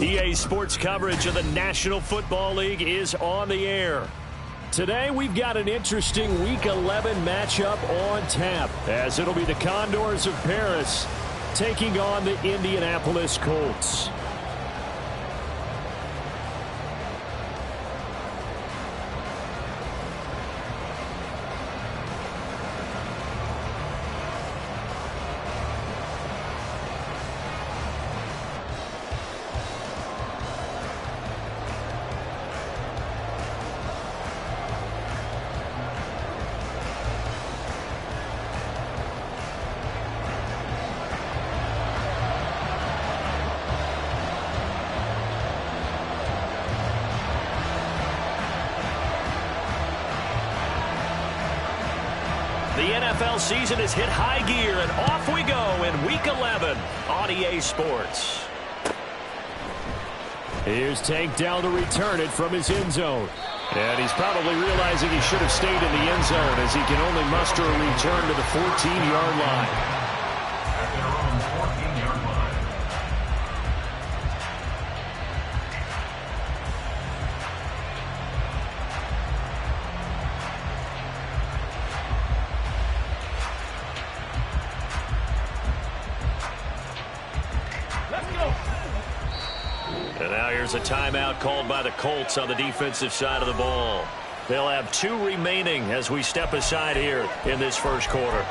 EA Sports coverage of the National Football League is on the air. Today we've got an interesting Week 11 matchup on tap, as it'll be the Condors of Paris taking on the Indianapolis Colts. The NFL season has hit high gear, and off we go in Week 11 on EA Sports. Here's Tank down to return it from his end zone. And he's probably realizing he should have stayed in the end zone, as he can only muster a return to the 14-yard line. And now here's a timeout called by the Colts on the defensive side of the ball. They'll have 2 remaining as we step aside here in this first quarter.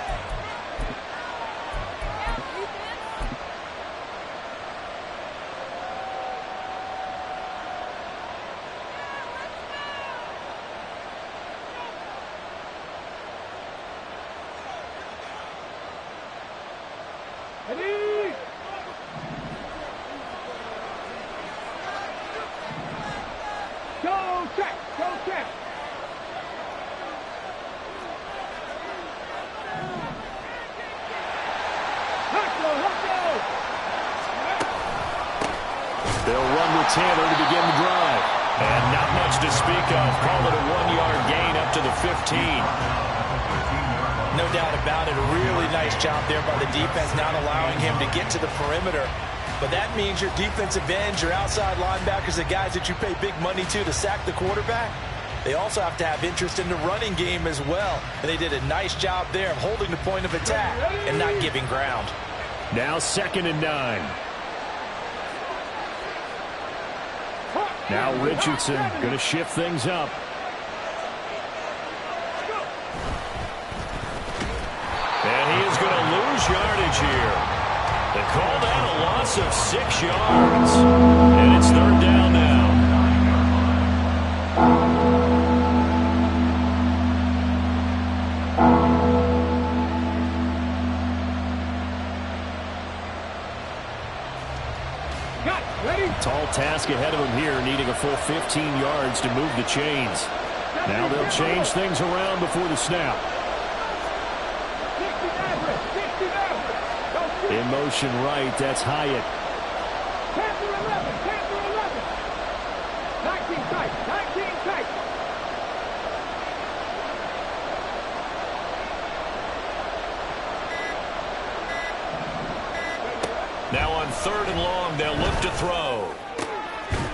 They'll run with Taylor to begin the drive. And not much to speak of. Call it a 1-yard gain up to the 15. No doubt about it. A really nice job there by the defense, not allowing him to get to the perimeter. But that means your defensive ends, your outside linebackers, the guys that you pay big money to sack the quarterback, they also have to have interest in the running game as well. And they did a nice job there of holding the point of attack and not giving ground. Now 2nd and 9. Now Richardson going to shift things up. And he is going to lose yardage here. They call that a loss of 6 yards. And it's 3rd down now. Tall task ahead of him here, needing a full 15 yards to move the chains. Now they'll change things around before the snap. In motion right, that's Hyatt. 19 tight. Now on 3rd and long, they'll look to throw.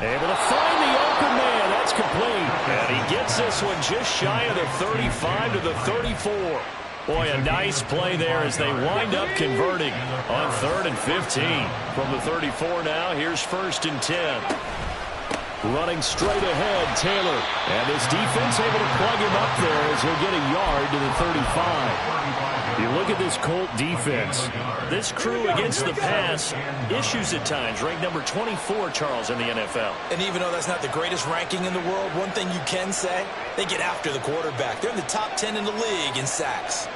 Able to find the open man. That's complete. And he gets this one just shy of the 35 to the 34. Boy, a nice play there as they wind up converting on 3rd and 15. From the 34 now, here's 1st and 10. Running straight ahead, Taylor. And this defense able to plug him up there as he'll get a yard to the 35. You look at this Colt defense. This crew against the pass, issues at times. Ranked number 24, Charles, in the NFL. And even though that's not the greatest ranking in the world, one thing you can say, they get after the quarterback. They're in the top 10 in the league in sacks.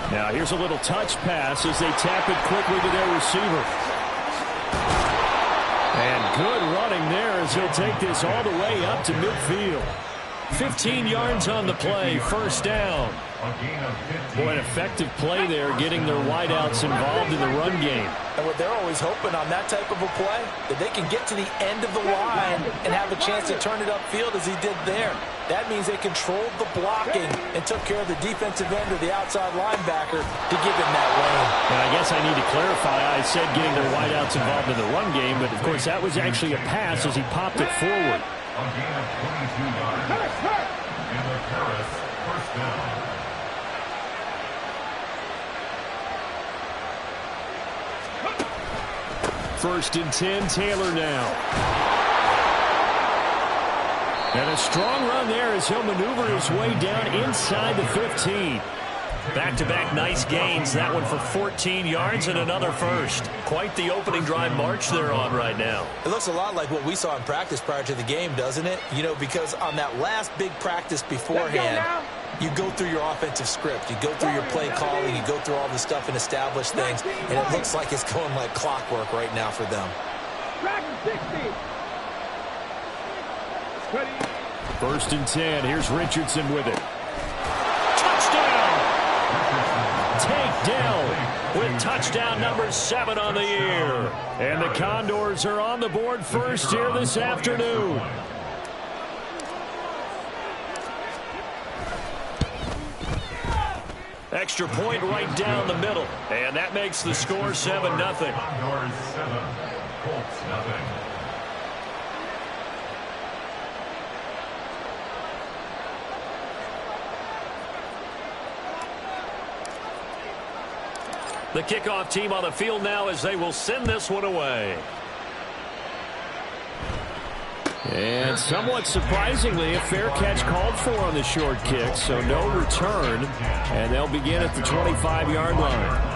Now here's a little touch pass as they tap it quickly to their receiver. And good running there as he'll take this all the way up to midfield. 15 yards on the play, first down. Boy, an effective play there, getting their wideouts involved in the run game. And what they're always hoping on that type of a play, that they can get to the end of the line and have a chance to turn it upfield as he did there. That means they controlled the blocking and took care of the defensive end or the outside linebacker to give him that lane. And I guess I need to clarify, I said getting their wideouts involved in the run game, but of course that was actually a pass as he popped it forward. A gain of 22 yards. And the Harris first down. First and 10, Taylor now. And a strong run there as he'll maneuver his way down inside the 15. Back-to-back nice gains. That one for 14 yards and another first. Quite the opening drive march they're on right now. It looks a lot like what we saw in practice prior to the game, doesn't it? You know, because on that last big practice beforehand, you go through your offensive script. You go through your play calling. You go through all the stuff and establish things. And it looks like it's going like clockwork right now for them. First and 10. Here's Richardson with it. Takedown with touchdown number 7 on the year. And the Condors are on the board first here this afternoon. Extra point right down the middle. And that makes the score 7-0. Condors 7, Colts nothing. The kickoff team on the field now as they will send this one away. And somewhat surprisingly, a fair catch called for on the short kick, so no return. And they'll begin at the 25-yard line.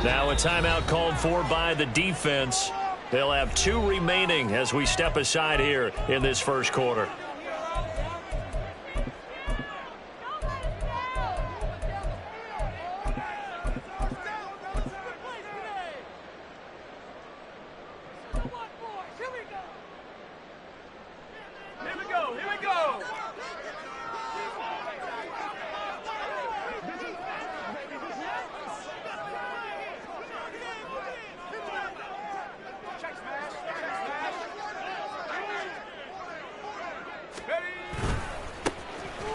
Now a timeout called for by the defense. They'll have 2 remaining as we step aside here in this first quarter.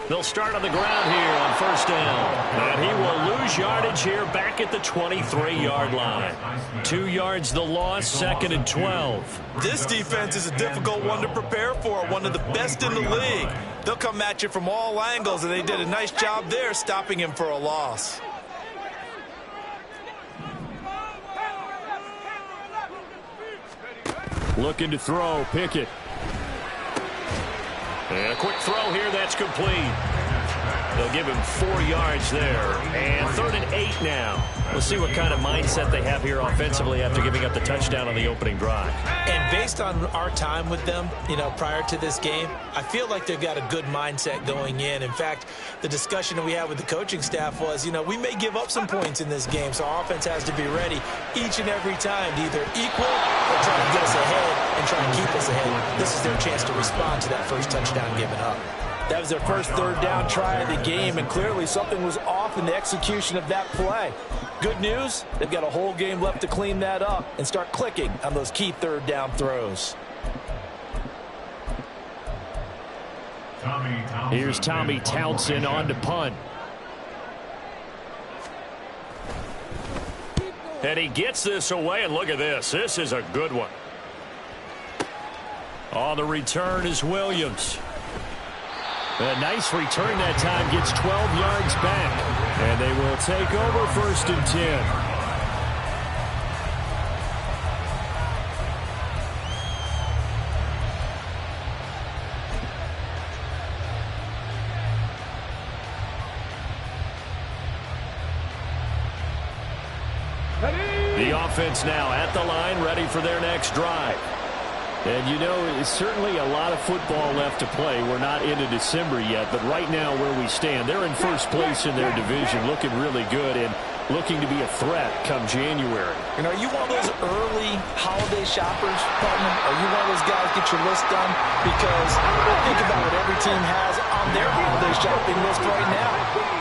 They'll start on the ground here on first down. And he will lose yardage here back at the 23-yard line. 2 yards the loss, 2nd and 12. This defense is a difficult one to prepare for, one of the best in the league. They'll come at you from all angles, and they did a nice job there stopping him for a loss. Looking to throw, Pickett. And a quick throw here, that's complete. They'll give him 4 yards there. And 3rd and 8 now. We'll see what kind of mindset they have here offensively after giving up the touchdown on the opening drive. And based on our time with them, prior to this game, I feel like they've got a good mindset going in. In fact, the discussion that we had with the coaching staff was, we may give up some points in this game, so our offense has to be ready each and every time to either equal or try to get us ahead and try to keep us ahead. This is their chance to respond to that first touchdown given up. That was their first 3rd down try of the game, and clearly something was off in the execution of that play. Good news, they've got a whole game left to clean that up and start clicking on those key 3rd down throws. Here's Tommy Townsend on to punt. And he gets this away, and look at this. This is a good one. On the return is Williams. A nice return that time, gets 12 yards back. And they will take over 1st and 10. The offense now at the line, ready for their next drive. And you know, it's certainly a lot of football left to play. We're not into December yet, but right now where we stand, they're in first place in their division, looking really good and looking to be a threat come January. And are you one of those early holiday shoppers, partner? Are you one of those guys get your list done? Because I think about what every team has on their holiday shopping list right now.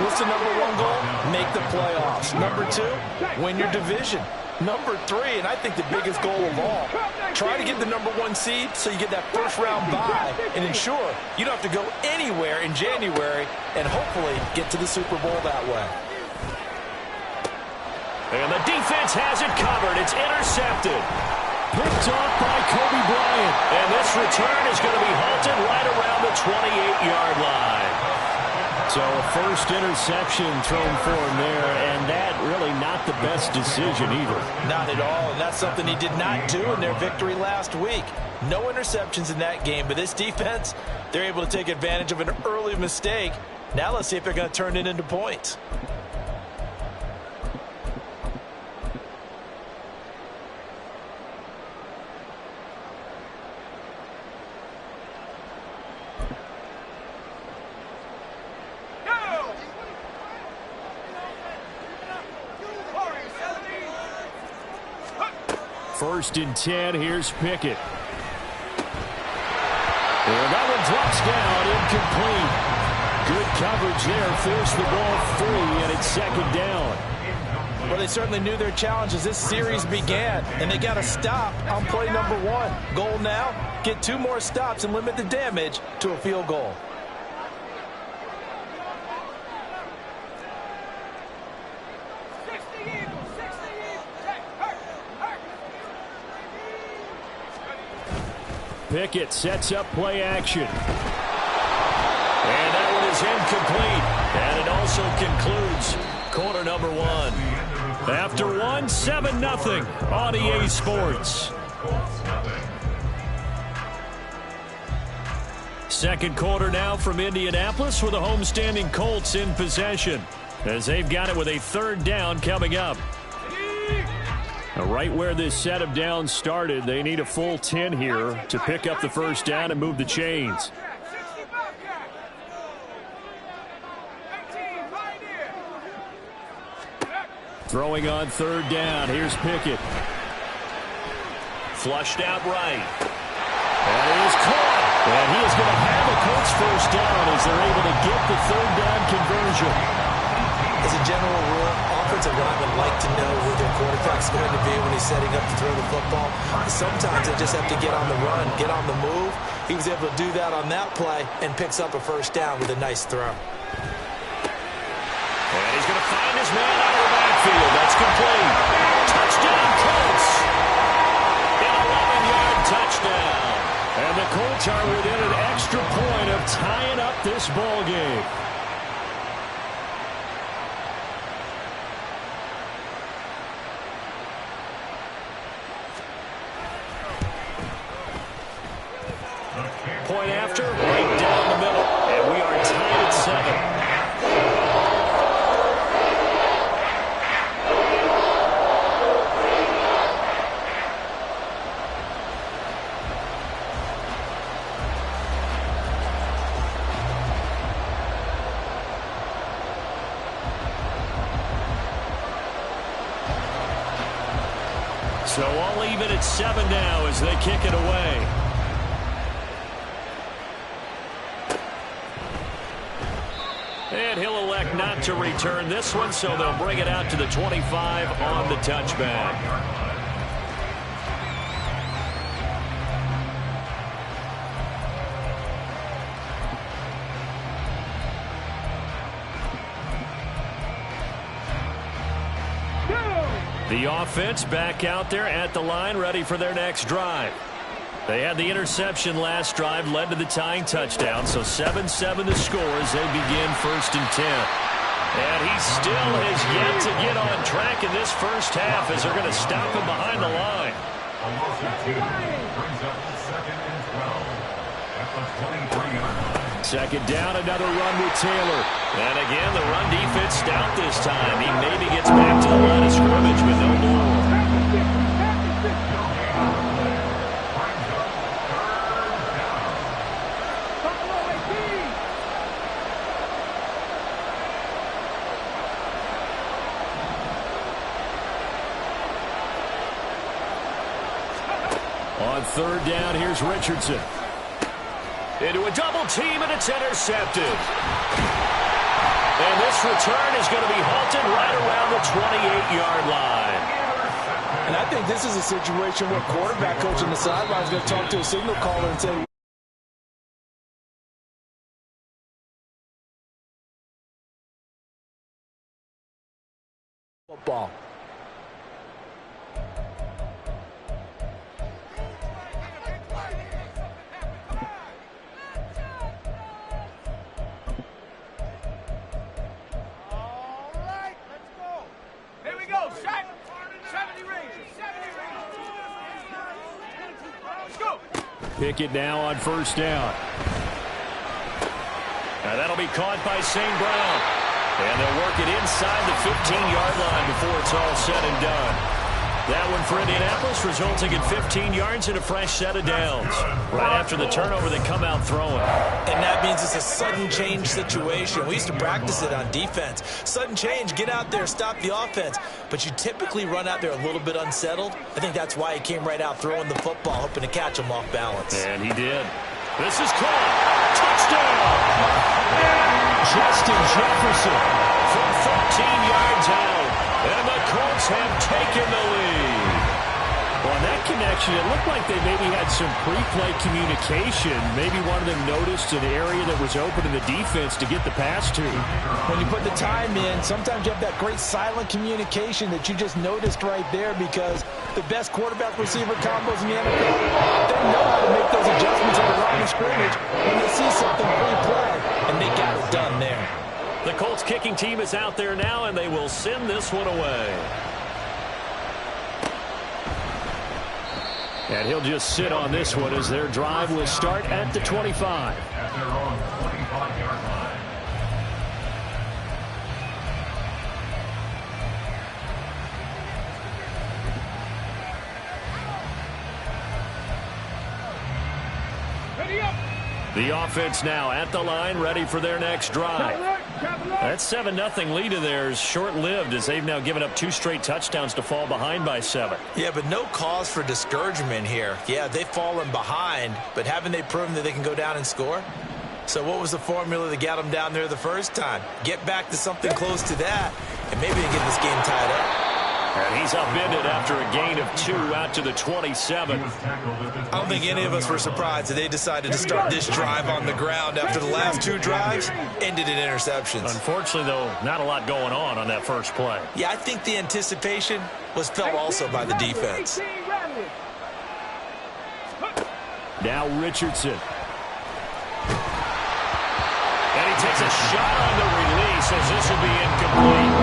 What's the number one goal? Make the playoffs. Number two, win your division. Number three, and I think the biggest goal of all, try to get the number one seed so you get that first round bye and ensure you don't have to go anywhere in January and hopefully get to the Super Bowl that way. And the defense has it covered. It's intercepted. Picked off by Kobe Bryant. And this return is going to be halted right around the 28-yard line. So a first interception thrown for him there, and that really not the best decision either. Not at all, and that's something he did not do in their victory last week. No interceptions in that game, but this defense, they're able to take advantage of an early mistake. Now let's see if they're going to turn it into points. First and 10, here's Pickett. And that one drops down, incomplete. Good coverage there, forced the ball free, and it's second down. Well, they certainly knew their challenge as this series began, and they got to stop on play number one. Goal now, get 2 more stops and limit the damage to a field goal. Pickett sets up play action. And that one is incomplete. And it also concludes quarter number one. After one, 7-0 on EA Sports. Second quarter now from Indianapolis with the homestanding Colts in possession, as they've got it with a third down coming up. Right where this set of downs started, they need a full 10 here to pick up the first down and move the chains. Throwing on third down, here's Pickett. Flushed out right. And it is caught. And he is going to have a Colts first down as they're able to get the third down conversion. As a general rule, offensive linemen like to know where their quarterback's going to be when he's setting up to throw the football. Sometimes they just have to get on the run, get on the move. He was able to do that on that play and picks up a first down with a nice throw. And he's going to find his man out of the backfield. That's complete. Touchdown, Colts. An 11-yard touchdown. And the Colts are within an extra point of tying up this ball game. Point after, right down the middle, and we are tied at 7. So all even at 7 now as they kick it away. And he'll elect not to return this one, so they'll bring it out to the 25 on the touchback. The offense back out there at the line, ready for their next drive. They had the interception last drive, led to the tying touchdown, so 7-7 the score as they begin first and 10. And he still has yet to get on track in this first half as they're going to stop him behind the line. Second down, another run with Taylor. And again, the run defense stout this time. He maybe gets back to the line of scrimmage, but no more. On third down, here's Richardson. Into a double team, and it's intercepted. And this return is going to be halted right around the 28-yard line. And I think this is a situation where quarterback coach on the sideline is going to talk to a signal caller and say, football. Pickett now on first down. Now that'll be caught by St. Brown. And they'll work it inside the 15-yard line before it's all said and done. That one for Indianapolis, resulting in 15 yards and a fresh set of downs. Right after the turnover, they come out throwing. And that means it's a sudden change situation. We used to practice it on defense. Sudden change, get out there, stop the offense. But you typically run out there a little bit unsettled. I think that's why he came right out throwing the football, hoping to catch him off balance. And he did. This is caught. Touchdown! Justin Jefferson from 13 yards out. And the Colts have taken the lead. Well, on that connection, it looked like they maybe had some pre-play communication. Maybe one of them noticed an area that was open in the defense to get the pass to. When you put the time in, sometimes you have that great silent communication that you just noticed right there, because the best quarterback-receiver combos in the NFL, they know how to make those adjustments at the line of scrimmage when they see something pre-play, and they got it done there. The Colts kicking team is out there now, and they will send this one away. And he'll just sit on this one as their drive will start at the 25. At their own 25-yard line. The offense now at the line, ready for their next drive. That 7-0 lead of theirs short-lived, as they've now given up 2 straight touchdowns to fall behind by 7. Yeah, but no cause for discouragement here. Yeah, they've fallen behind, but haven't they proven that they can go down and score? So what was the formula that got them down there the first time? Get back to something close to that, and maybe they get this game tied up. And he's upended after a gain of 2 out to the 27. I don't think any of us were surprised that they decided to start this drive on the ground after the last 2 drives ended in interceptions. Unfortunately, though, not a lot going on that first play. Yeah, I think the anticipation was felt also by the defense. Now Richardson. And he takes a shot on the release as this will be incomplete.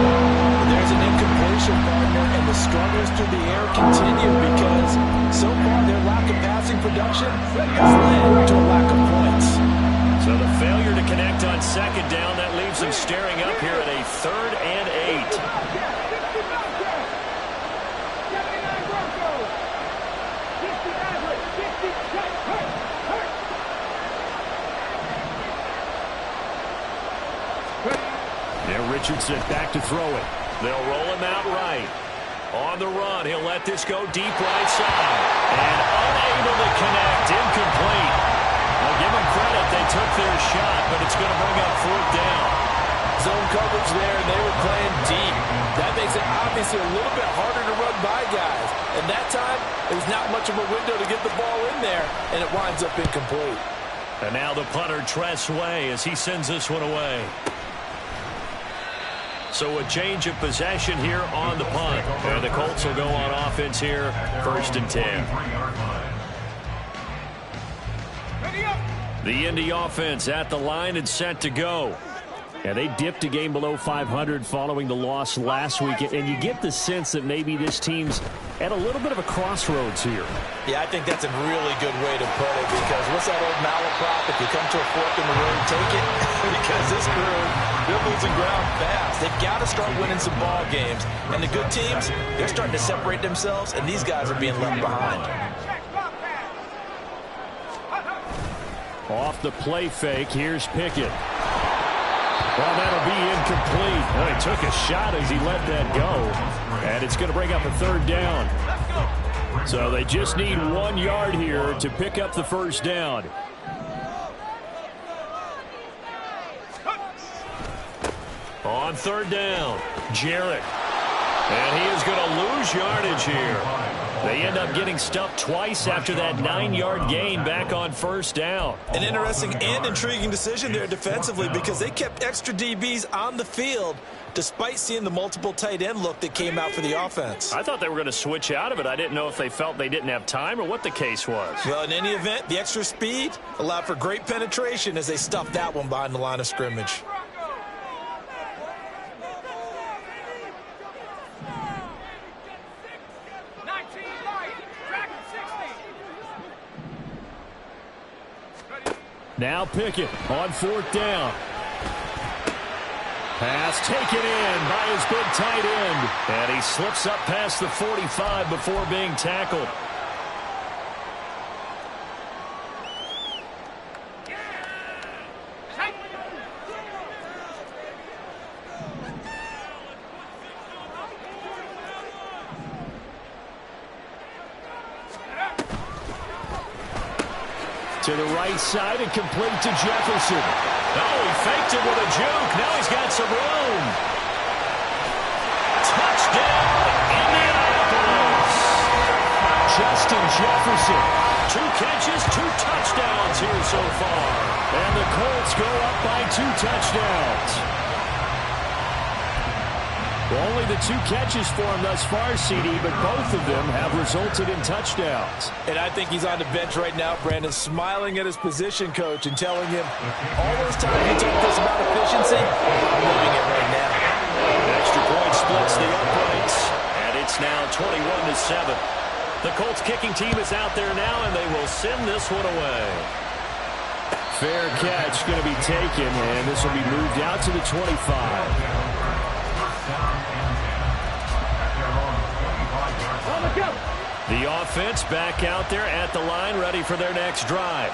There's an incompletion, partner, and the struggles through the air continue because so far their lack of passing production has led to a lack of points. So the failure to connect on second down, that leaves them staring up here at a 3rd and 8. Richardson back to throw it. They'll roll him out right. On the run, he'll let this go deep right side. And unable to connect, incomplete. I'll give them credit, they took their shot, but it's going to bring up 4th down. Zone coverage there, and they were playing deep. That makes it obviously a little bit harder to run by guys. And that time, there's not much of a window to get the ball in there, and it winds up incomplete. And now the punter, Tress Way, as he sends this one away. So a change of possession here on the punt. And the Colts will go on offense here, 1st and 10. The Indy offense at the line and set to go. And they dipped a game below 500 following the loss last week. And you get the sense that maybe this team's at a little bit of a crossroads here. Yeah, I think that's a really good way to put it, because what's that old malaprop? If you come to a fork in the road, take it. Because this crew, they're losing ground fast. They've got to start winning some ball games. And the good teams, they're starting to separate themselves, and these guys are being left behind. Off the play fake, here's Pickett. Well, that'll be incomplete. Well, he took a shot as he let that go. And it's going to bring up a 3rd down. So they just need 1 yard here to pick up the first down. On third down, Jarrett. And he is going to lose yardage here. They end up getting stuffed twice after that 9-yard gain back on first down. An interesting and intriguing decision there defensively because they kept extra DBs on the field despite seeing the multiple tight end look that came out for the offense. I thought they were going to switch out of it. I didn't know if they felt they didn't have time or what the case was. Well, in any event, the extra speed allowed for great penetration as they stuffed that one behind the line of scrimmage. Now Pickett on fourth down. Pass taken in by his big tight end. And he slips up past the 45 before being tackled. To the right side and complete to Jefferson. Oh, he faked it with a juke. Now he's got some room. Touchdown, Indianapolis. Justin Jefferson. 2 catches, 2 touchdowns here so far. And the Colts go up by 2 touchdowns. Only the 2 catches for him thus far, CD, but both of them have resulted in touchdowns. And I think he's on the bench right now, Brandon, smiling at his position coach and telling him all those times he talked to us about efficiency, I'm living it right now. Extra point splits the uprights, and it's now 21-7. The Colts kicking team is out there now, and they will send this one away. Fair catch going to be taken, and this will be moved out to the 25. The offense back out there at the line, ready for their next drive.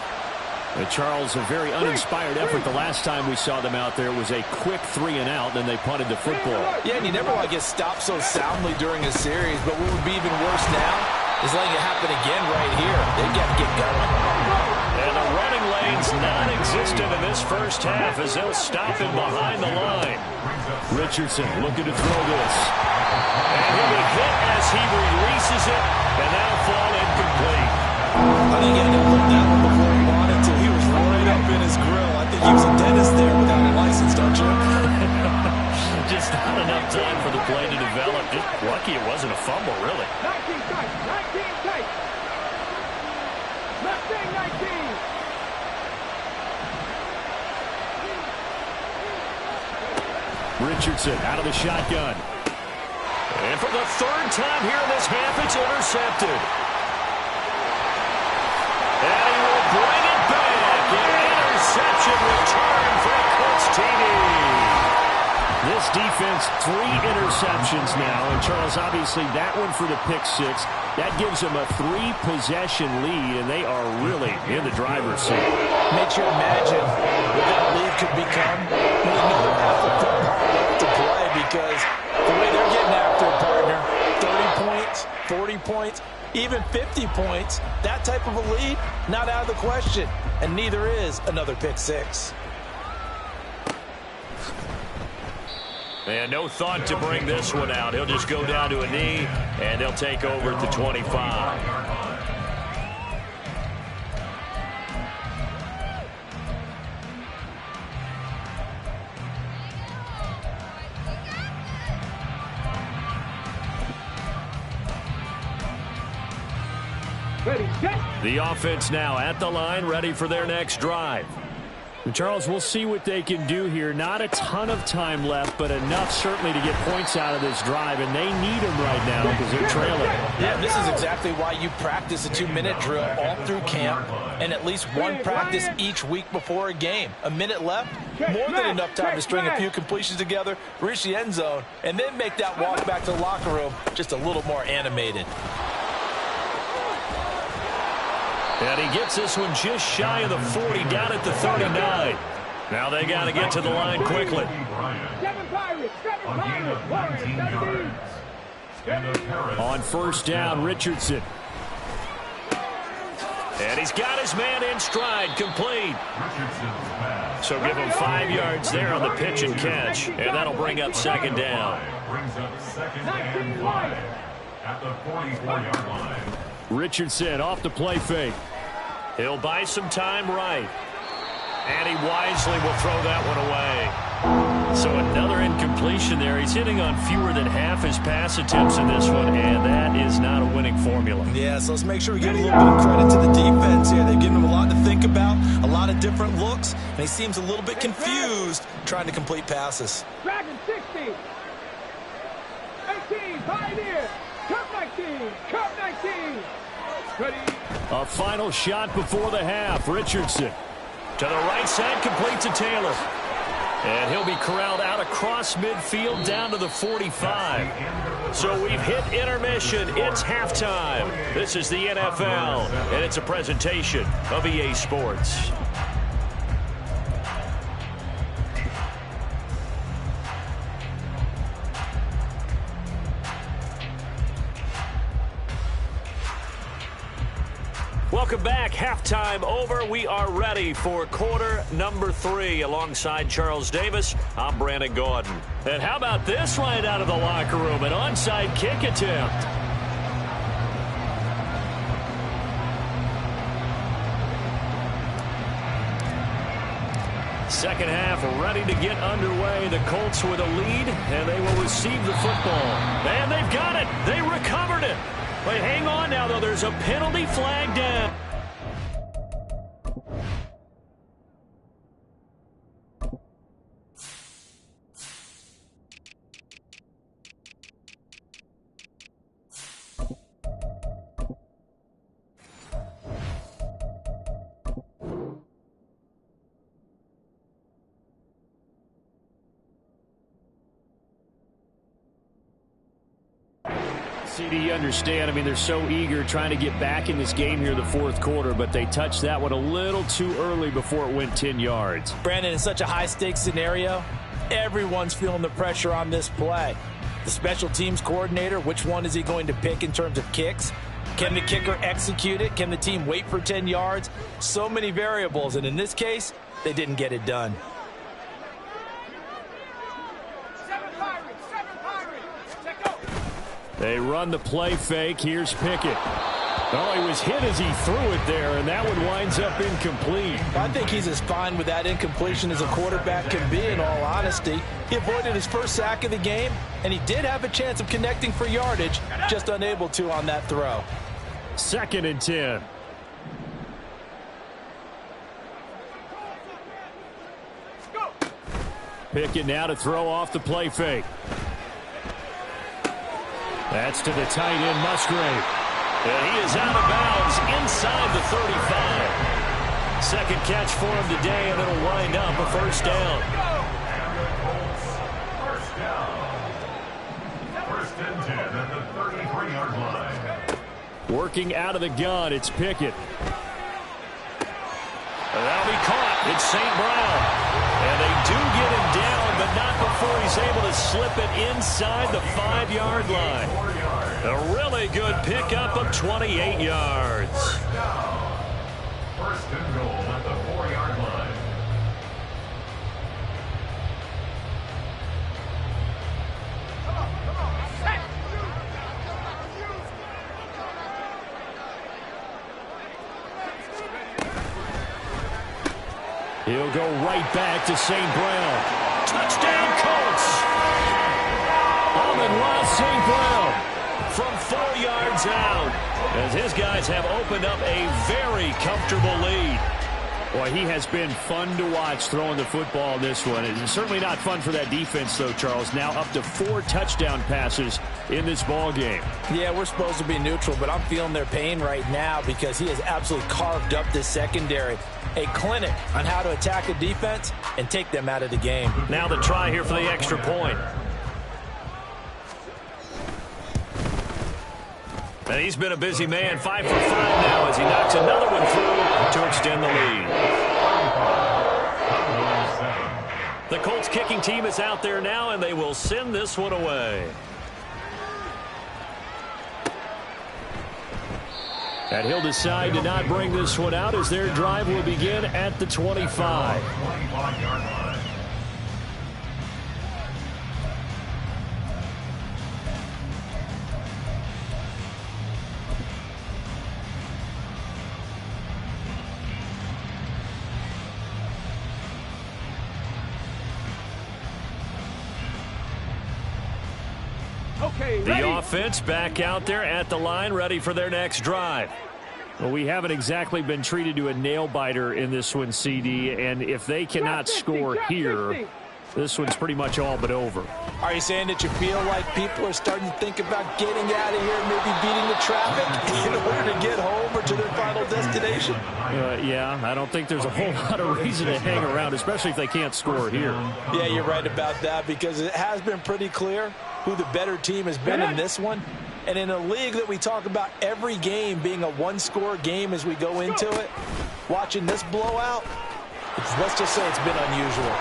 Charles, a very uninspired effort the last time we saw them out there. It was a quick 3-and-out, then they punted the football. Yeah, and you never want to get stopped so soundly during a series, but what would be even worse now is letting it happen again right here. They've got to get going. And the running lane's non-existent in this first half as they'll stop him behind the line. Richardson looking to throw this. And he'll be hit as he releases it, and that'll fall incomplete. I think he had to hold that one before he wanted to. He was right up in his grill. I think he was a dentist there without a license, don't you? Just not enough time for the play to develop. Just lucky it wasn't a fumble, really. 19 tight, 19 tight. Left thing, 19. Richardson out of the shotgun. And for the 3rd time here in this half, it's intercepted. And he will bring it back. An interception return for Colts TD. This defense, 3 interceptions now. And Charles, obviously that one for the pick 6. That gives them a 3-possession lead, and they are really in the driver's seat. Makes you imagine what that lead could become with another half of football left to play, because the way they're getting after it, partner, 30 points, 40 points, even 50 points, that type of a lead, not out of the question. And neither is another pick 6. And no thought to bring this one out. He'll just go down to a knee, and they'll take over at the 25. Ready, set. The offense now at the line, ready for their next drive. And Charles, we'll see what they can do here. Not a ton of time left, but enough certainly to get points out of this drive, and they need them right now because they're trailing. Yeah, this is exactly why you practice a 2-minute drill all through camp and at least one practice each week before a game. A minute left, more than enough time to string a few completions together, reach the end zone, and then make that walk back to the locker room just a little more animated. And he gets this one just shy of the 40, down at the 39. Now they got to get to the line quickly. 7 Pirates, 7 Pirates, Warriors, 17. On first down, Richardson. And he's got his man in stride, complete. Richardson's pass. So give him 5 yards there on the pitch and catch, and that'll bring up second down. Brings up second and 5 at the 44-yard line. Richardson off the play fake. He'll buy some time right. And he wisely will throw that one away. So another incompletion there. He's hitting on fewer than half his pass attempts in this one, and that is not a winning formula. Yeah, so let's make sure we give a little bit of credit to the defense here. They've given him a lot to think about, a lot of different looks, and he seems a little bit confused trying to complete passes. Dragon 60. 18, pioneer. Cup 19. Cup 19. Ready. A final shot before the half. Richardson to the right side, complete to Taylor. And he'll be corralled out across midfield down to the 45. So we've hit intermission. It's halftime. This is the NFL, and it's a presentation of EA Sports. Welcome back. Halftime over. We are ready for quarter number 3. Alongside Charles Davis, I'm Brandon Gaudin. And how about this right out of the locker room? An onside kick attempt. Second half ready to get underway. The Colts with a lead, and they will receive the football. And they've got it. They recovered it. But hang on now, though. There's a penalty flag down. Do you understand? I mean, they're so eager trying to get back in this game here in the fourth quarter, but they touched that one a little too early before it went 10 yards. Brandon, in such a high-stakes scenario, everyone's feeling the pressure on this play. The special teams coordinator, which one is he going to pick in terms of kicks? Can the kicker execute it? Can the team wait for 10 yards? So many variables, and in this case, they didn't get it done. They run the play fake. Here's Pickett. Oh, he was hit as he threw it there, and that one winds up incomplete. I think he's as fine with that incompletion as a quarterback can be, in all honesty. He avoided his first sack of the game, and he did have a chance of connecting for yardage, just unable to on that throw. 2nd and 10. Pickett now to throw off the play fake. That's to the tight end, Musgrave. And he is out of bounds inside the 35. Second catch for him today, and it'll wind up a first down. And the Colts, first down. 1st and 10 at the 33-yard line. Working out of the gun, it's Pickett. And that'll be caught. It's St. Brown. And they do get him down, but not before he's able to slip it inside the 5-yard line. A really good pickup of 28 yards. First and goal at the 4-yard line. He'll go right back to St. Brown. Touchdown, Colts. Amon-Ra St. Brown from 4 yards out, as his guys have opened up a very comfortable lead. Boy, he has been fun to watch throwing the football in this one. It's certainly not fun for that defense, though, Charles. Now up to 4 touchdown passes in this ball game. Yeah, we're supposed to be neutral, but I'm feeling their pain right now because he has absolutely carved up this secondary. A clinic on how to attack a defense and take them out of the game. Now the try here for the extra point. And he's been a busy man, 5 for 5 now as he knocks another one through to extend the lead. The Colts kicking team is out there now, and they will send this one away. And he'll decide to not bring this one out as their drive will begin at the 25. 25-yard line. Okay, The ready? offense back out there at the line, ready for their next drive. Well, we haven't exactly been treated to a nail-biter in this one, CD, and if they cannot score here, this one's pretty much all but over. Are you saying that you feel like people are starting to think about getting out of here, maybe beating the traffic in order to get home or to their final destination? Yeah, I don't think there's a whole lot of reason to hang around, especially if they can't score here. Yeah, you're right about that, because it has been pretty clear who the better team has been in this one. And in a league that we talk about every game being a one-score game as we go into it, watching this blowout, let's just say it's been unusual.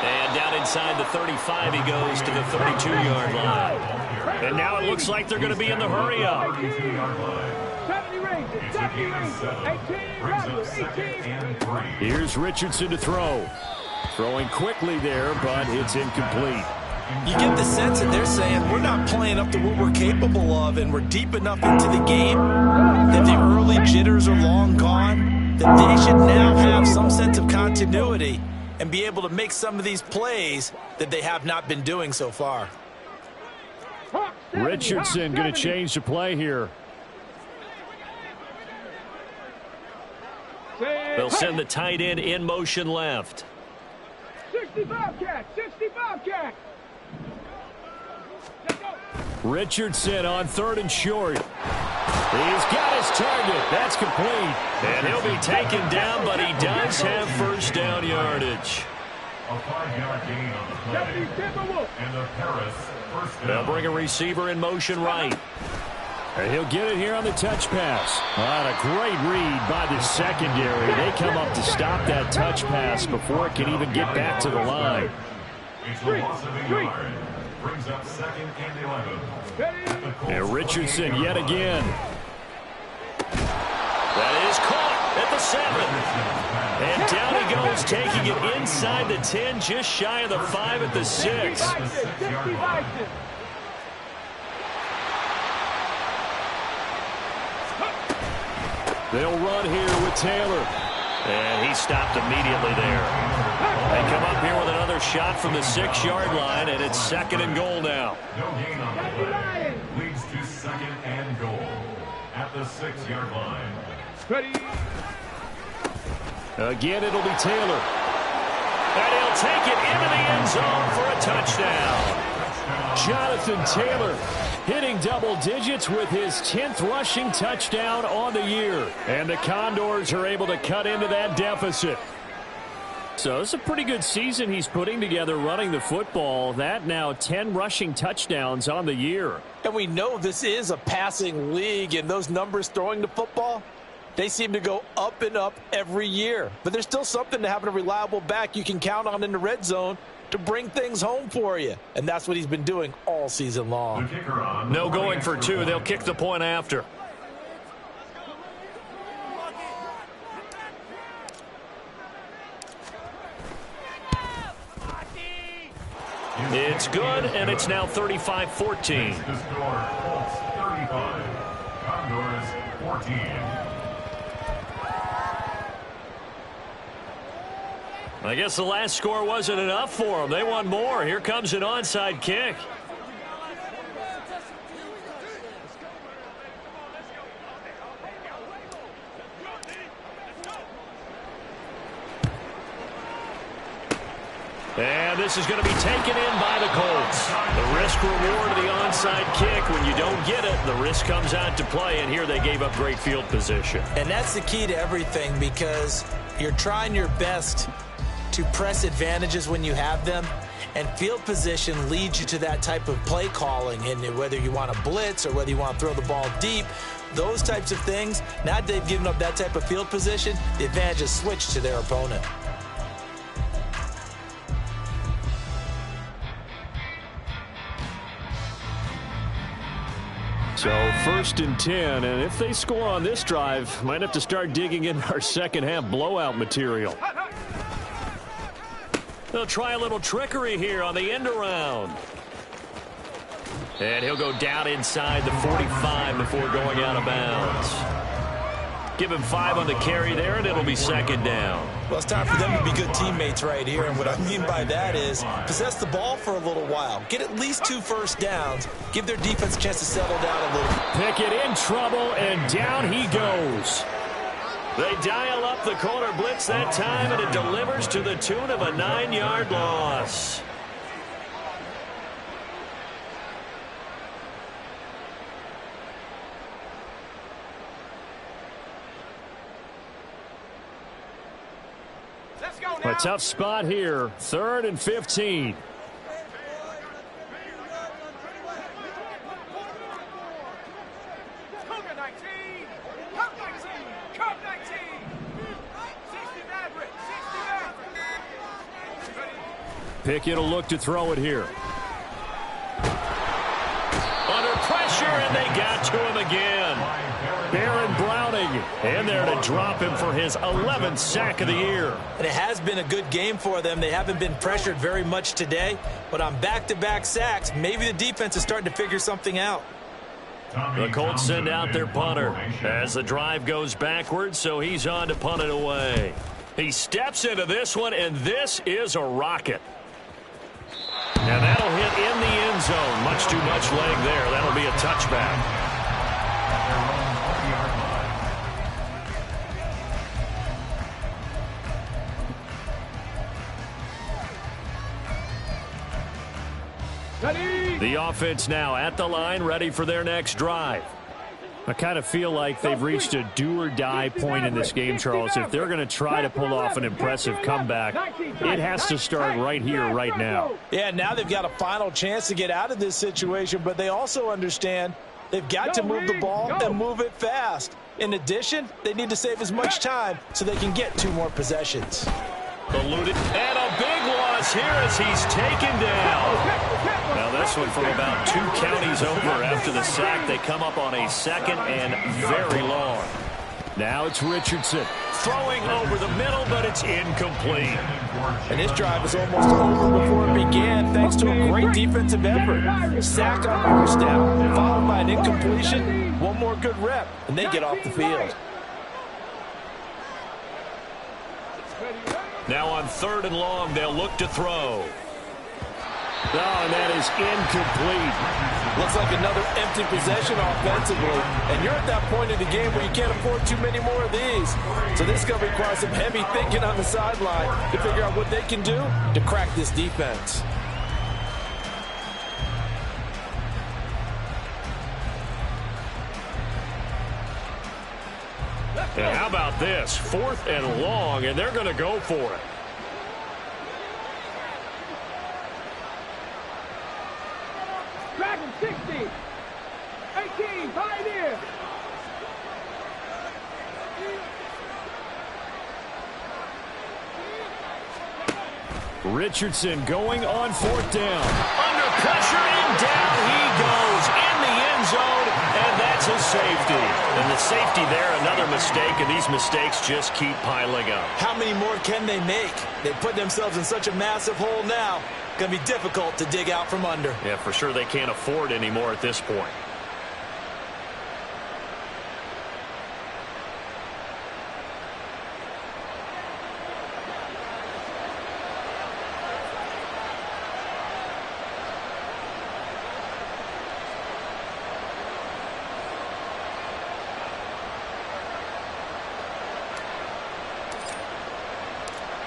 And down inside the 35, he goes to the 32-yard line. And now it looks like they're going to be in the hurry-up. 70 range, 70 range, 18, Roger, 18. Here's Richardson to throw. Throwing quickly there, but it's incomplete. You get the sense that they're saying we're not playing up to what we're capable of, and we're deep enough into the game that the early jitters are long gone, that they should now have some sense of continuity and be able to make some of these plays that they have not been doing so far. Richardson going to change the play here. They'll send the tight end in motion left. 60 Bobcat, 60 Bobcat. Richardson on 3rd and short. He's got his target. That's complete. And he'll be taken down, but he does have first down yardage. A 5-yard gain on the play. And a Paris first down. They'll bring a receiver in motion right. And he'll get it here on the touch pass. What a great read by the secondary. They come up to stop that touch pass before it can even get back to the line. It's a loss of a yard. Brings up 2nd and 11. And Richardson yet again. That is caught at the 7. And down he goes, taking it inside the 10, just shy of the 5 at the 6. They'll run here with Taylor. And he stopped immediately there. They come up here with another shot from the 6-yard line, and it's 2nd and goal now. No gain on the play. Leads to 2nd and goal at the 6-yard line. Ready? Again, it'll be Taylor. And he'll take it into the end zone for a touchdown. Jonathan Taylor hitting double digits with his 10th rushing touchdown on the year. And the Condors are able to cut into that deficit. So it's a pretty good season he's putting together running the football. That now 10 rushing touchdowns on the year. And we know this is a passing league, and those numbers throwing the football, they seem to go up and up every year. But there's still something to having a reliable back you can count on in the red zone to bring things home for you. And that's what he's been doing all season long. No going for 2. They'll kick the point after. It's good, and it's now 35-14. The score, Colts 35, Condors 14. I guess the last score wasn't enough for them. They want more. Here comes an onside kick. And this is going to be taken in by the Colts. The risk reward of the onside kick. When you don't get it, the risk comes out to play, and here they gave up great field position. And that's the key to everything, because you're trying your best to press advantages when you have them, and field position leads you to that type of play calling. And whether you want to blitz or whether you want to throw the ball deep, those types of things, now that they've given up that type of field position, the advantage is switched to their opponent. So 1st and 10, and if they score on this drive, might have to start digging in our second half blowout material. They'll try a little trickery here on the end around. And he'll go down inside the 45 before going out of bounds. Give him 5 on the carry there, and it'll be 2nd down. Well, it's time for them to be good teammates right here. And what I mean by that is possess the ball for a little while. Get at least 2 first downs. Give their defense a chance to settle down a little. Pickett in trouble, and down he goes. They dial up the corner blitz that time, and it delivers to the tune of a 9-yard loss. A tough spot here. 3rd and 15. Pickett will look to throw it here. Under pressure, and they got to him again. Baron Browning in there to drop him for his 11th sack of the year. And it has been a good game for them. They haven't been pressured very much today, but on back-to-back sacks, maybe the defense is starting to figure something out. The Colts send out their punter as the drive goes backwards, so he's on to punt it away. He steps into this one, and this is a rocket. And that'll hit in the end zone. Much too much leg there. That'll be a touchback. The offense now at the line, ready for their next drive. I kind of feel like they've reached a do-or-die point in this game, Charles. If they're going to try to pull off an impressive comeback, it has to start right here, right now. Yeah, now they've got a final chance to get out of this situation, but they also understand they've got to move the ball and move it fast. In addition, they need to save as much time so they can get 2 more possessions. Eluded, and a big loss here as he's taken down. Now this one from about 2 counties over after the sack. They come up on a 2nd and very long. Now it's Richardson throwing over the middle, but it's incomplete. And this drive is almost over before it began thanks to a great defensive effort. Sack on first down, followed by an incompletion. 1 more good rep, and they get off the field. Now on 3rd and long, they'll look to throw. Oh, and that is incomplete. Looks like another empty possession offensively. And you're at that point in the game where you can't afford too many more of these. So this is going to require some heavy thinking on the sideline to figure out what they can do to crack this defense. And how about this? 4th and long, and they're going to go for it. Dragon 60. 18. Pioneer. Richardson going on 4th down. Under pressure, and down he goes in the end zone, and that's a safety. And the safety there, another mistake, and these mistakes just keep piling up. How many more can they make? They put themselves in such a massive hole now. Going to be difficult to dig out from under. Yeah, for sure they can't afford anymore at this point.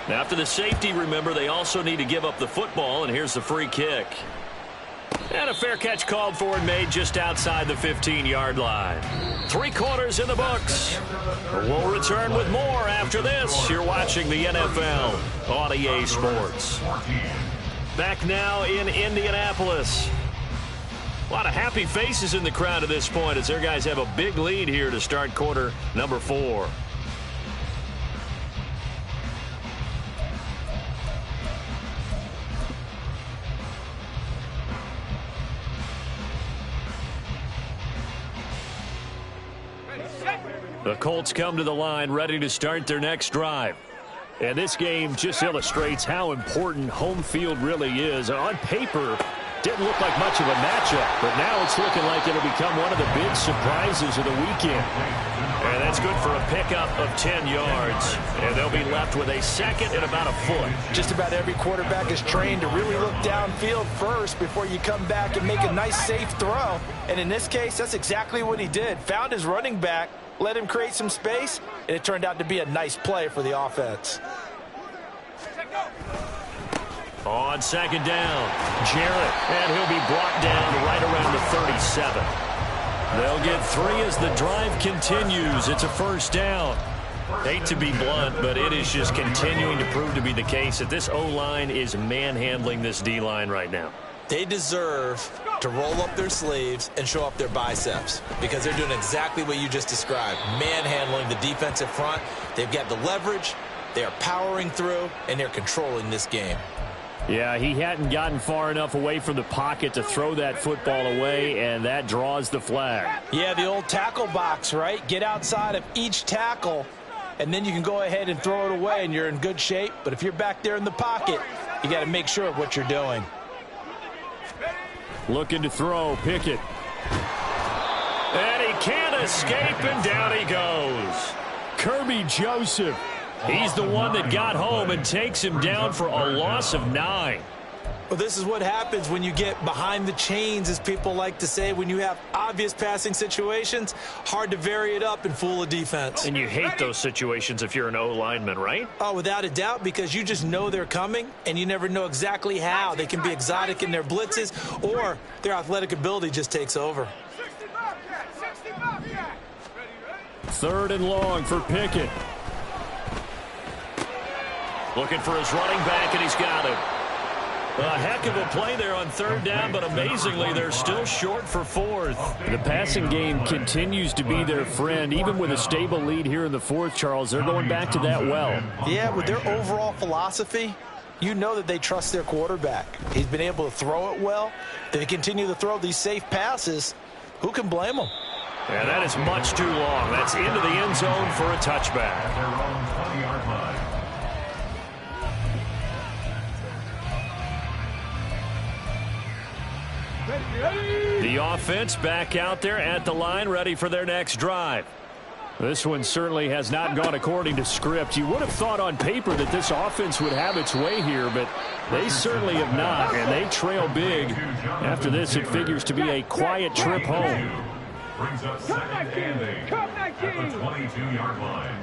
Now, after the safety, remember, they also need to give up the football, and here's the free kick. And a fair catch called for and made just outside the 15-yard line. 3 quarters in the books. We'll return with more after this. You're watching the NFL on EA Sports. Back now in Indianapolis. A lot of happy faces in the crowd at this point as their guys have a big lead here to start quarter number 4. The Colts come to the line ready to start their next drive. And this game just illustrates how important home field really is. On paper, didn't look like much of a matchup, but now it's looking like it'll become one of the big surprises of the weekend. And that's good for a pickup of 10 yards. And they'll be left with a second and about a foot. Just about every quarterback is trained to really look downfield first before you come back and make a nice, safe throw. And in this case, that's exactly what he did. Found his running back, let him create some space, and it turned out to be a nice play for the offense. On second down, Jarrett, and he'll be brought down right around the 37. They'll get 3 as the drive continues. It's a first down. Hate to be blunt, but it is just continuing to prove to be the case that this O-line is manhandling this D-line right now. They deserve to roll up their sleeves and show up their biceps because they're doing exactly what you just described, manhandling the defensive front. They've got the leverage, they are powering through, and they're controlling this game. Yeah, he hadn't gotten far enough away from the pocket to throw that football away, and that draws the flag. Yeah, the old tackle box, right? Get outside of each tackle, and then you can go ahead and throw it away, and you're in good shape. But if you're back there in the pocket, you got to make sure of what you're doing. Looking to throw, Pickett. And he can't escape, and down he goes. Kirby Joseph. He's the one that got home and takes him down for a loss of 9. Well, this is what happens when you get behind the chains, as people like to say. When you have obvious passing situations, hard to vary it up and fool a defense. And you hate those situations if you're an O-lineman, right? Oh, without a doubt, because you just know they're coming, and you never know exactly how. They can be exotic in their blitzes, or their athletic ability just takes over. 3rd and long for Pickett. Looking for his running back, and he's got him. A heck of a play there on 3rd down, but amazingly, they're still short for 4th. The passing game continues to be their friend. Even with a stable lead here in the 4th, Charles, they're going back to that well. Yeah, with their overall philosophy, you know that they trust their quarterback. He's been able to throw it well. They continue to throw these safe passes. Who can blame them? And that is much too long. That's into the end zone for a touchback. At their own 20-yard line. The offense back out there at the line, ready for their next drive. This one certainly has not gone according to script. You would have thought on paper that this offense would have its way here, but they certainly have not, and they trail big. After this, it figures to be a quiet trip home. Brings up 2nd and 8 at the 22-yard line.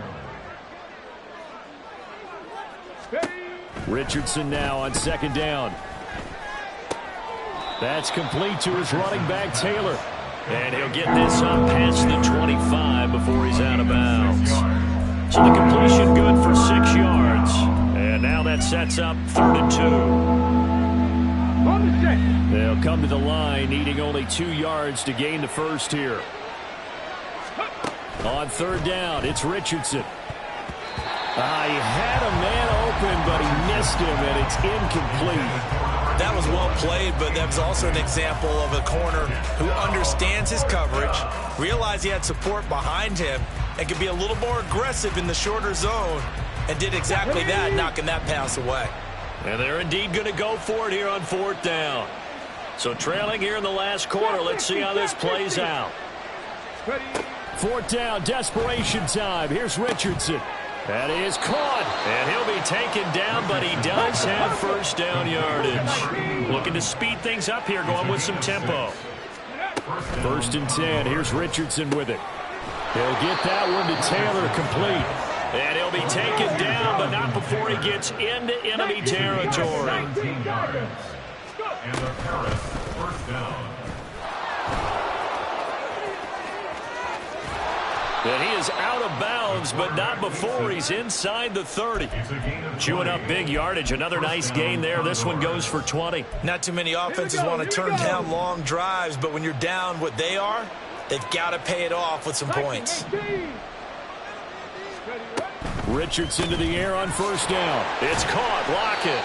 Richardson now on 2nd down. That's complete to his running back, Taylor. And he'll get this up past the 25 before he's out of bounds. So the completion good for 6 yards. And now that sets up 3rd and 2. They'll come to the line, needing only 2 yards to gain the first here. On 3rd down, it's Richardson. He had a man open, but he missed him, and it's incomplete. That was well played, but that was also an example of a corner who understands his coverage, realized he had support behind him, and could be a little more aggressive in the shorter zone, and did exactly that, knocking that pass away. And they're indeed going to go for it here on 4th down. So trailing here in the last quarter, let's see how this plays out. 4th down, desperation time. Here's Richardson. That is caught, and he'll be taken down, but he does have first down yardage. Looking to speed things up here, going with some tempo. 1st and 10, here's Richardson with it. He'll get that one to Taylor, complete. And he'll be taken down, but not before he gets into enemy territory. And the Paris 1st down. And he is out of bounds, but not before he's inside the 30. Chewing up big yardage. Another nice gain there. This one goes for 20. Not too many offenses want to turn down long drives, but when you're down what they are, they've got to pay it off with some points. Richardson to the air on 1st down. It's caught. Lockett.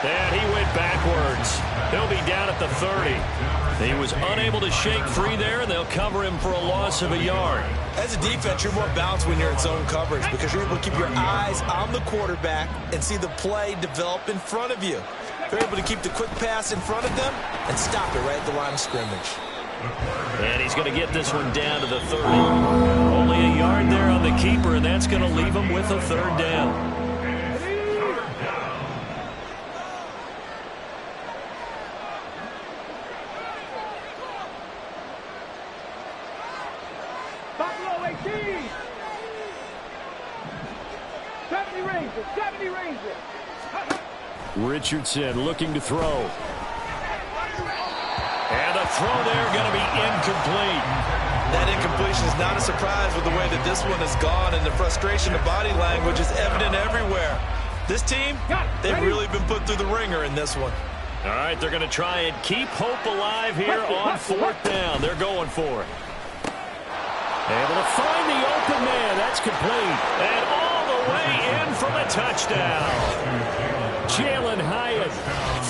And he went backwards. He'll be down at the 30. He was unable to shake free there, and they'll cover him for a loss of a yard. As a defense, you're more balanced when you're in zone coverage because you're able to keep your eyes on the quarterback and see the play develop in front of you. They're able to keep the quick pass in front of them and stop it right at the line of scrimmage. And he's going to get this one down to the 30. Only a yard there on the keeper, and that's going to leave him with a 3rd down. Buffalo 18. 70 Rangers. 70 Rangers. Richardson looking to throw. And the throw there going to be incomplete. That incompletion is not a surprise with the way that this one has gone, and the frustration of body language is evident everywhere. This team, they've really been put through the ringer in this one. All right, they're going to try and keep hope alive here on 4th down. They're going for it. Able to find the open man. That's complete. And all the way in for the touchdown. Jalen Hyatt,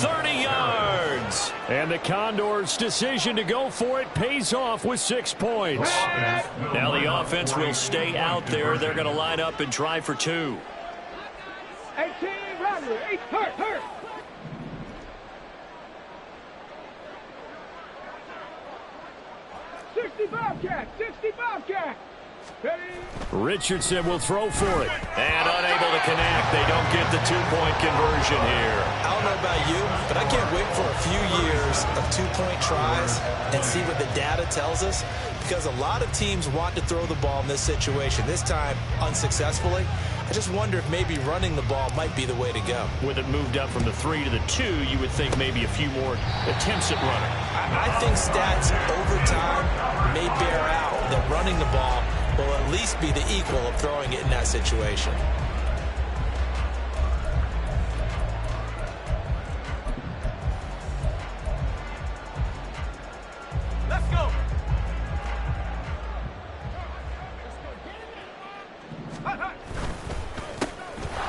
30 yards. And the Condors' decision to go for it pays off with 6 points. Now the offense will stay out there. They're going to line up and try for 2. 18 Rattler. 8 hurt. 60 Bobcat. 60 Bobcat. Richardson will throw for it. And unable to connect. They don't get the 2-point conversion here. I don't know about you, but I can't wait for a few years of 2-point tries and see what the data tells us, because a lot of teams want to throw the ball in this situation. This time, unsuccessfully. I just wonder if maybe running the ball might be the way to go. With it moved up from the 3 to the 2, you would think maybe a few more attempts at running. I think stats over time may bear out that running the ball will at least be the equal of throwing it in that situation. Let's go.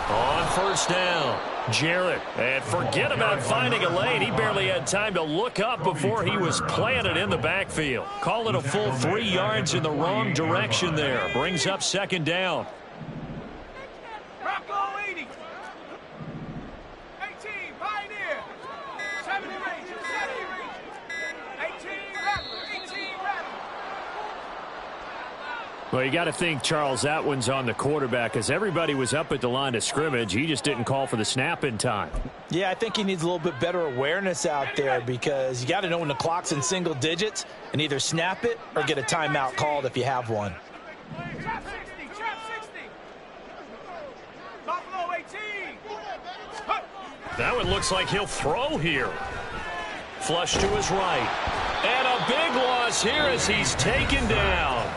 On 1st down, Jarrett. And forget about finding a lane. He barely had time to look up before he was planted in the backfield. Call it a full 3 yards in the wrong direction there. Brings up 2nd down. Rocco 80. 18 Pioneer. 70 Rangers. 70 Rangers. 18 Rattler. 18 Rattler. Well, you got to think, Charles, that one's on the quarterback, as everybody was up at the line of scrimmage. He just didn't call for the snap in time. Yeah, I think he needs a little bit better awareness out there, because you got to know when the clock's in single digits and either snap it or get a timeout called if you have one. Trap 60. Trap 60. Buffalo 18. That one looks like he'll throw here. Flush to his right. And a big loss here as he's taken down.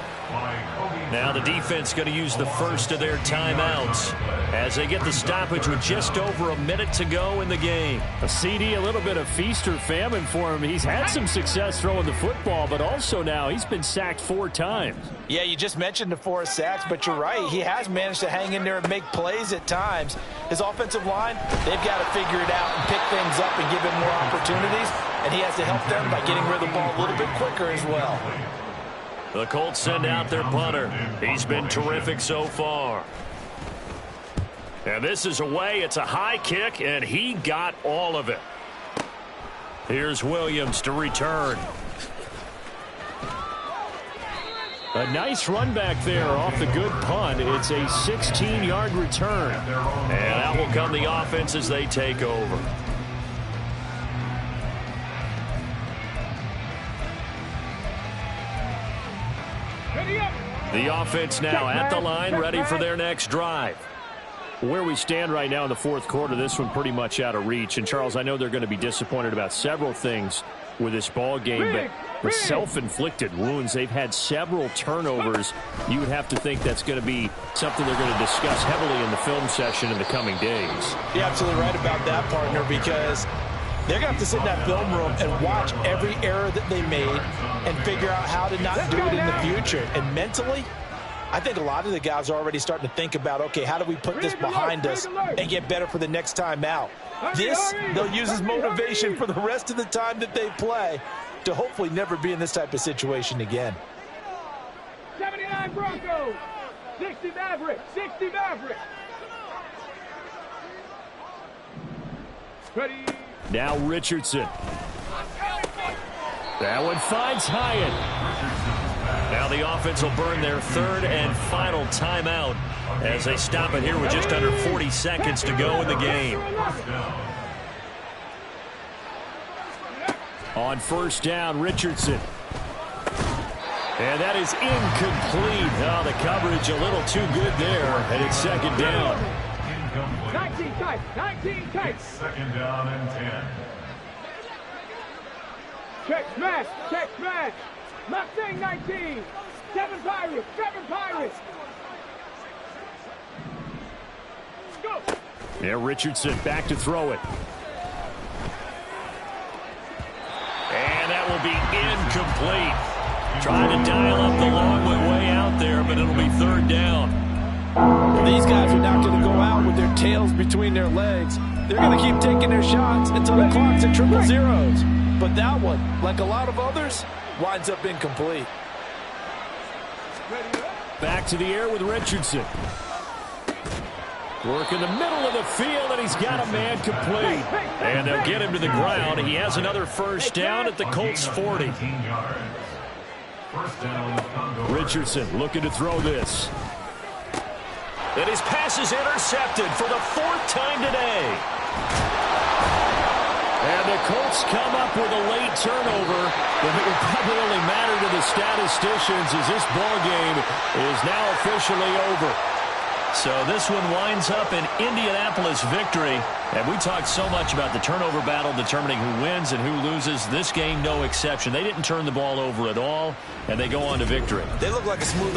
Now the defense going to use the first of their timeouts as they get the stoppage with just over a minute to go in the game. A CD, a little bit of feast or famine for him. He's had some success throwing the football, but also now he's been sacked 4 times. Yeah, you just mentioned the 4 sacks, but you're right. He has managed to hang in there and make plays at times. His offensive line, they've got to figure it out and pick things up and give him more opportunities, and he has to help them by getting rid of the ball a little bit quicker as well. The Colts send out their punter. He's been terrific so far. And this is away. It's a high kick, and he got all of it. Here's Williams to return. A nice run back there off the good punt. It's a 16-yard return. And out will come the offense as they take over. The offense now at the line, ready for their next drive. Where we stand right now in the 4th quarter, this one pretty much out of reach. And, Charles, I know they're going to be disappointed about several things with this ball game, but the self-inflicted wounds, they've had several turnovers. You would have to think that's going to be something they're going to discuss heavily in the film session in the coming days. You're absolutely right about that, partner, because they're going to have to sit in that film room and watch every error that they made and figure out how to not do it in the future. And mentally, I think a lot of the guys are already starting to think about, okay, how do we put this behind us and get better for the next time out? This, they'll use as motivation for the rest of the time that they play to hopefully never be in this type of situation again. 79 Broncos, 60 Mavericks, 60 Mavericks. Ready. Now Richardson. That one finds Hyatt. Now the offense will burn their third and final timeout as they stop it here with just under 40 seconds to go in the game. On first down, Richardson. And that is incomplete. Oh, the coverage a little too good there, and it's second down. 19 tight, 19 tight. Second down and 10. Check smash, check smash. Mustang 19. 7 Pirates, 7 Pirates. Go. Yeah, Richardson back to throw it. And that will be incomplete. Trying to dial up the long way out there, but it'll be third down. Well, these guys are not going to go out with their tails between their legs. They're going to keep taking their shots until the clock's at triple zeros. But that one, like a lot of others, winds up incomplete. Back to the air with Richardson. Work in the middle of the field, and he's got a man complete. And they'll get him to the ground. He has another first down at the Colts 40. First down, Richardson looking to throw this. And his pass is intercepted for the 4th time today. And the Colts come up with a late turnover, but it will probably only matter to the statisticians as this ball game is now officially over. So this one winds up an Indianapolis victory. And we talked so much about the turnover battle determining who wins and who loses. This game, no exception. They didn't turn the ball over at all, and they go on to victory. They look like a smooth